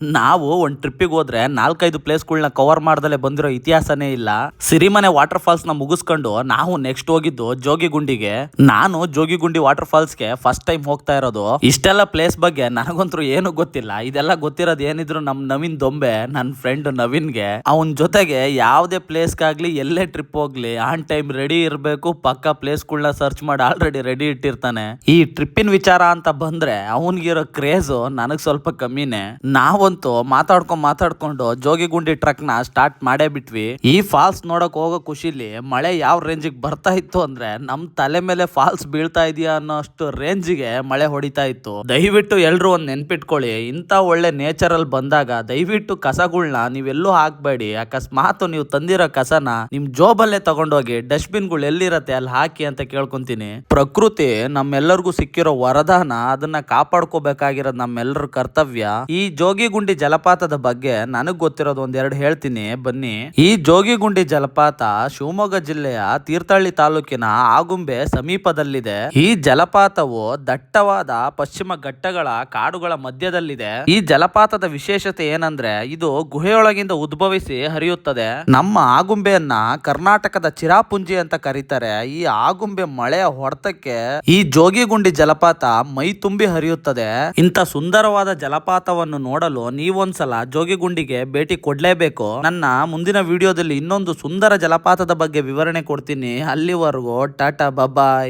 ನಾವು ಒಂದ್ ಟ್ರಿಪ್ಪಿಗೆ ಹೋದ್ರೆ 4-5 ಪ್ಲೇಸ್ಗಳನ್ನ ಕವರ್ ಮಾಡ್ದಲೆ ಬಂದಿರೋ ಇತಿಹಾಸನೇ ಇಲ್ಲ. ಸಿರಿಮನೆ ವಾಟರ್ ಫಾಲ್ಸ್ ನ ಮುಗಿಸ್ಕೊಂಡು ನಾವು ನೆಕ್ಸ್ಟ್ ಹೋಗಿದ್ದು ಜೋಗಿಗುಂಡಿಗೆ. ನಾನು ಜೋಗಿಗುಂಡಿ ವಾಟರ್ ಫಾಲ್ಸ್ ಗೆ ಫಸ್ಟ್ ಟೈಮ್ ಹೋಗ್ತಾ ಇರೋದು. ಇಷ್ಟೆಲ್ಲ ಪ್ಲೇಸ್ ಬಗ್ಗೆ ನನಗಂತೂ ಏನು ಗೊತ್ತಿಲ್ಲ. ಇದೆಲ್ಲ ಗೊತ್ತಿರೋದು ಏನಿದ್ರು ನಮ್ ನವೀನ್ ದೊಂಬೆ, ನನ್ನ ಫ್ರೆಂಡ್ ನವೀನ್ಗೆ. ಅವನ್ ಜೊತೆಗೆ ಯಾವ್ದೇ ಪ್ಲೇಸ್ಗಾಗ್ಲಿ ಎಲ್ಲೇ ಟ್ರಿಪ್ ಹೋಗ್ಲಿ ಆನ್ ಟೈಮ್ ರೆಡಿ ಇರ್ಬೇಕು. ಪಕ್ಕ ಪ್ಲೇಸ್ಗಳನ್ನ ಸರ್ಚ್ ಮಾಡಿ ಆಲ್ರೆಡಿ ರೆಡಿ ಇಟ್ಟಿರ್ತಾನೆ. ಈ ಟ್ರಿಪ್ಪಿನ ವಿಚಾರ ಅಂತ ಬಂದ್ರೆ ಅವನ್ಗಿರೋ ಕ್ರೇಜ್ ನನಗ್ ಸ್ವಲ್ಪ ಕಮ್ಮಿನೇ. ನಾವಂತೂ ಮಾತಾಡ್ಕೊಂಡು ಜೋಗಿಗುಂಡಿ ಟ್ರಕ್ ನ ಸ್ಟಾರ್ಟ್ ಮಾಡೇ ಬಿಟ್ವಿ. ಈ ಫಾಲ್ಸ್ ನೋಡಕ್ ಹೋಗೋ ಖುಷಿಲಿ ಮಳೆ ಯಾವ ರೇಂಜಿಗೆ ಬರ್ತಾ ಇತ್ತು ಅಂದ್ರೆ ನಮ್ ತಲೆ ಮೇಲೆ ಫಾಲ್ಸ್ ಬೀಳ್ತಾ ಇದೆಯಾ ಅನ್ನೋ ಅಷ್ಟು ರೇಂಜಿಗೆ ಮಳೆ ಹೊಡಿತಾ ಇತ್ತು. ದಯವಿಟ್ಟು ಎಲ್ರು ಒಂದ್ ನೆನ್ಪಿಟ್ಕೊಳ್ಳಿ, ಇಂತ ಒಳ್ಳೆ ನೇಚರ್ ಅಲ್ಲಿ ಬಂದಾಗ ದಯವಿಟ್ಟು ಕಸಗಳ್ನ ನೀವೆಲ್ಲೂ ಹಾಕ್ಬೇಡಿ. ಅಕಸ್ಮಾತ್ ನೀವು ತಂದಿರೋ ಕಸನ ನಿಮ್ ಜೋಬಲ್ಲೇ ತಗೊಂಡೋಗಿ ಡಸ್ಟ್ ಬಿನ್ಗಳು ಎಲ್ಲಿರತ್ತೆ ಅಲ್ಲಿ ಹಾಕಿ ಅಂತ ಕೇಳ್ಕೊಂತೀನಿ. ಪ್ರಕೃತಿ ನಮ್ಮೆಲ್ಲರಿಗೂ ಸಿಕ್ಕಿರೋ ವರದಾನ, ಅದನ್ನ ಕಾಪಾಡ್ಕೋಬೇಕಾಗಿರೋದು ನಮ್ಮೆಲ್ಲರ ಕರ್ತವ್ಯ. ಈ ಜೋಗಿಗುಂಡಿ ಜಲಪಾತದ ಬಗ್ಗೆ ನನಗ್ ಗೊತ್ತಿರೋದು ಒಂದೆರಡು ಹೇಳ್ತೀನಿ ಬನ್ನಿ. ಈ ಜೋಗಿಗುಂಡಿ ಜಲಪಾತ ಶಿವಮೊಗ್ಗ ಜಿಲ್ಲೆಯ ತೀರ್ಥಹಳ್ಳಿ ತಾಲೂಕಿನ ಆಗುಂಬೆ ಸಮೀಪದಲ್ಲಿದೆ. ಈ ಜಲಪಾತವು ದಟ್ಟವಾದ ಪಶ್ಚಿಮ ಘಟ್ಟಗಳ ಕಾಡುಗಳ ಮಧ್ಯದಲ್ಲಿದೆ. ಈ ಜಲಪಾತದ ವಿಶೇಷತೆ ಏನಂದ್ರೆ ಇದು ಗುಹೆಯೊಳಗಿಂದ ಉದ್ಭವಿಸಿ ಹರಿಯುತ್ತದೆ. ನಮ್ಮ ಆಗುಂಬೆಯನ್ನ ಕರ್ನಾಟಕದ ಚಿರಾಪುಂಜಿ ಅಂತ ಕರೀತಾರೆ. ಈ ಆಗುಂಬೆ ಮಳೆಯ ಹೊಡೆತಕ್ಕೆ ಈ ಜೋಗಿಗುಂಡಿ ಜಲಪಾತ ಮೈ ತುಂಬಿ ಹರಿಯುತ್ತದೆ. ಇಂಥ ಸುಂದರವಾದ ಜಲಪಾತವನ್ನು ನೋಡಲು ನೀವೊಂದ್ಸಲ ಜೋಗಿಗುಂಡಿಗೆ ಭೇಟಿ ಕೊಡ್ಲೇಬೇಕು. ನನ್ನ ಮುಂದಿನ ವಿಡಿಯೋದಲ್ಲಿ ಇನ್ನೊಂದು ಸುಂದರ ಜಲಪಾತದ ಬಗ್ಗೆ ವಿವರಣೆ ಕೊಡ್ತೀನಿ. ಅಲ್ಲಿವರೆಗೂ ಟಾಟಾ ಬಾಯ್.